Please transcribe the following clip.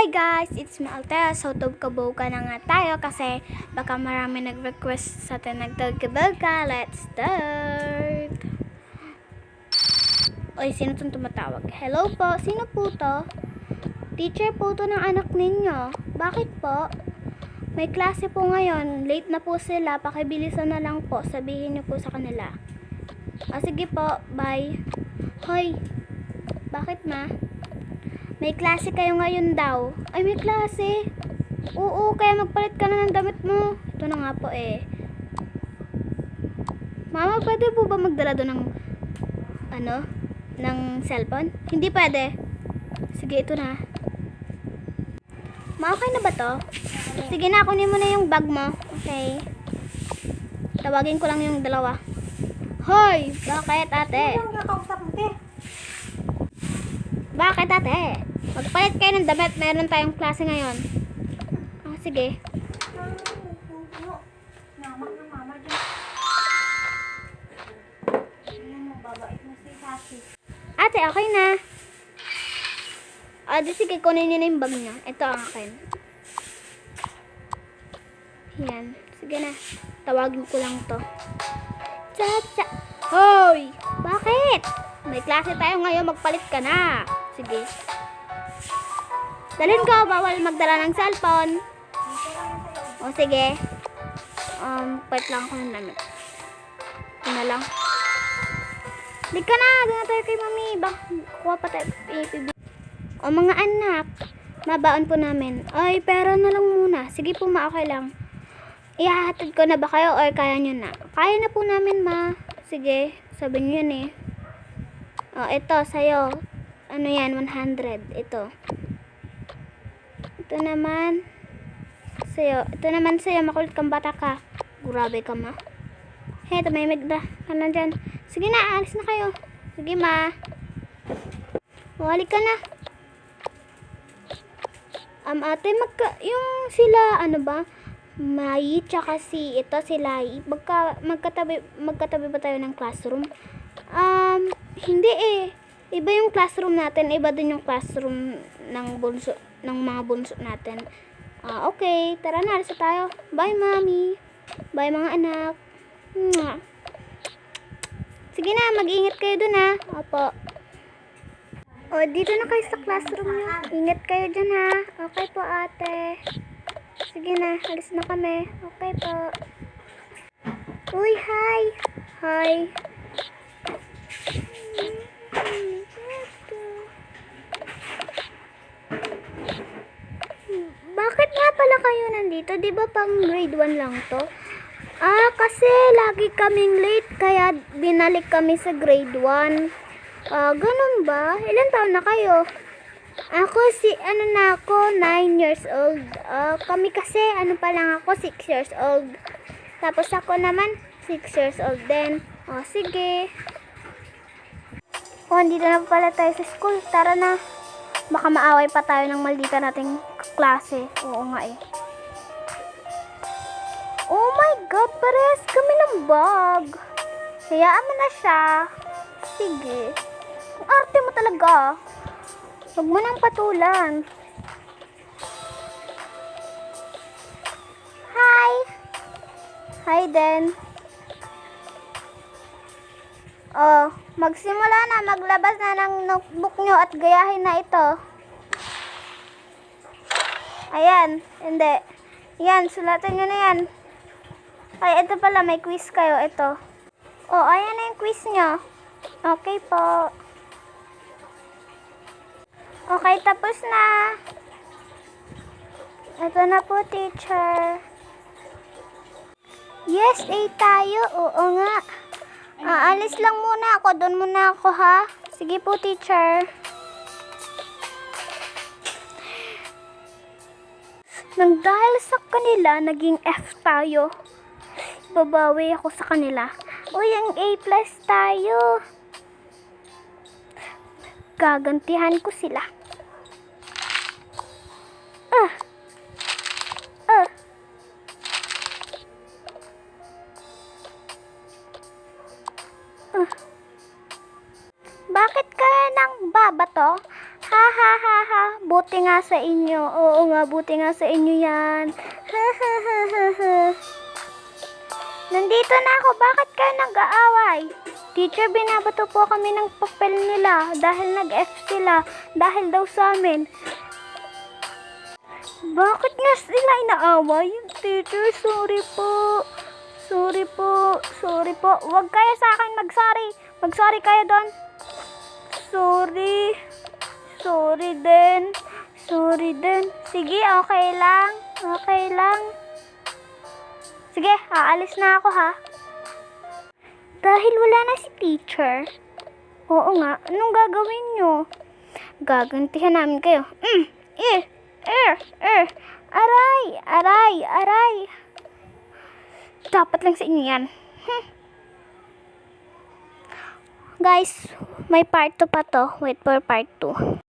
Hi guys, it's me Altea. So tugkabuka na nga tayo kasi baka marami nag-request sa atin nagtugkabuka. Let's start. Oy, sino itong tumatawag? Hello po, sino po to? Teacher po to ng anak ninyo. Bakit po? May klase po ngayon. Late na po sila. Pakibilisan na lang po. Sabihin niyo po sa kanila. Sige po, bye. Hoy, bakit ma? May klase kayo ngayon daw. Ay, may klase. Oo, kaya magpalit ka na ng damit mo. Ito na nga po eh. Mama, pwede po ba magdala doon ng cellphone? Hindi pwede. Sige, ito na. Ma, okay na ba to? Sige na, kunin mo na yung bag mo. Okay. Tawagin ko lang yung dalawa. Hoy! Bakit, ate? Bakit, ate? Magpalit kayo ng damit. Meron tayong klase ngayon. Sige. Ate, okay na. Sige, kunin niyo na yung bag niyo. Ito ang akin. Yan. Sige na. Tawagin ko lang to. Cha-cha. Hoy! Bakit? May klase tayo ngayon. Magpalit ka na. Sige. Dalhin ko. Bawal magdala ng cellphone. Sige. Palit lang ako ng damit. Ito na lang. Lig ka na. Doon na tayo kay mami. Kuha pa tayo. Mga anak. Mabaon po namin. Ay, pera na lang muna. Sige po ma, okay lang. Ihahatid ko na ba kayo or kaya nyo na? Kaya na po namin ma. Sige. Sabi nyo yun eh. Ito sa'yo. Ano yan? 100. Ito. Ito naman sa'yo. Makulit kang bata ka. Grabe ka ma. Ito may magda. Ano dyan? Sige na, alis na kayo. Sige ma. Halik ka na. Ate, yung sila, Mai, tsaka si Lai. Magkatabi ba tayo ng classroom? Hindi eh. Iba yung classroom natin. Iba din yung classroom ng mga bunso natin. Okay. Tara na, alis na tayo. Bye, mami. Bye, mga anak. Mwah. Sige na, mag-ingat kayo dun ha. Opo. Dito na kayo sa classroom nyo. Ingat kayo dyan ha. Okay po, ate. Sige na, alis na kami. Okay po. Uy, hi. Hi. Bakit nga pala kayo nandito? Di ba pang grade 1 lang to? Kasi lagi kaming late, kaya binalik kami sa grade 1. Ganun ba? Ilan taon na kayo? Ako, 9 years old. Kami kasi, pa lang ako, 6 years old. Tapos ako naman, 6 years old din. Sige. Dito na pala tayo sa school. Tara na. Baka maaway pa tayo ng maldita nating klase. Oo nga eh. Oh my God, parehas kami ng bag. Hayaan mo na siya. Sige. Ang arte mo talaga. Huwag mo nang patulan. Hi! Hi din. Magsimula na. Maglabas na ng notebook nyo at gayahin na ito. Ayan. Hindi. Yan, sulatan nyo na yan. Ay, ito pala. May quiz kayo. Ito. Ayan na yung quiz nyo. Okay po. Okay, tapos na. Ito na po, teacher. Yes, tayo. Oo nga. Alis lang muna ako. Doon muna ako, ha? Sige po, teacher. Nang dahil sa kanila, naging F tayo. Babawi ako sa kanila. Uy, ang A+ tayo. Gagantihan ko sila. Bakit ka nang babato? Ha ha ha ha. buti nga sa inyo. Oo nga, buti nga sa inyo yan. Nandito na ako. Bakit kayo nag-aaway? Teacher, binabato po kami ng papel nila dahil nag-F sila. Dahil daw sa amin. Bakit nga sila inaaway? Teacher, sorry po. Sorry po. Sorry po. Huwag kayo sa akin mag-sorry. Mag-sorry kayo doon. Sorry. Sorry din. Sorry din. Sige, okay lang. Okay lang. Sige, aalis na ako ha. Dahil wala na si teacher. Oo nga, anong gagawin nyo? Gagantihan namin kayo. Aray, aray, aray. Dapat lang sa inyo yan. Guys, may part 2 pa to. Wait for part 2.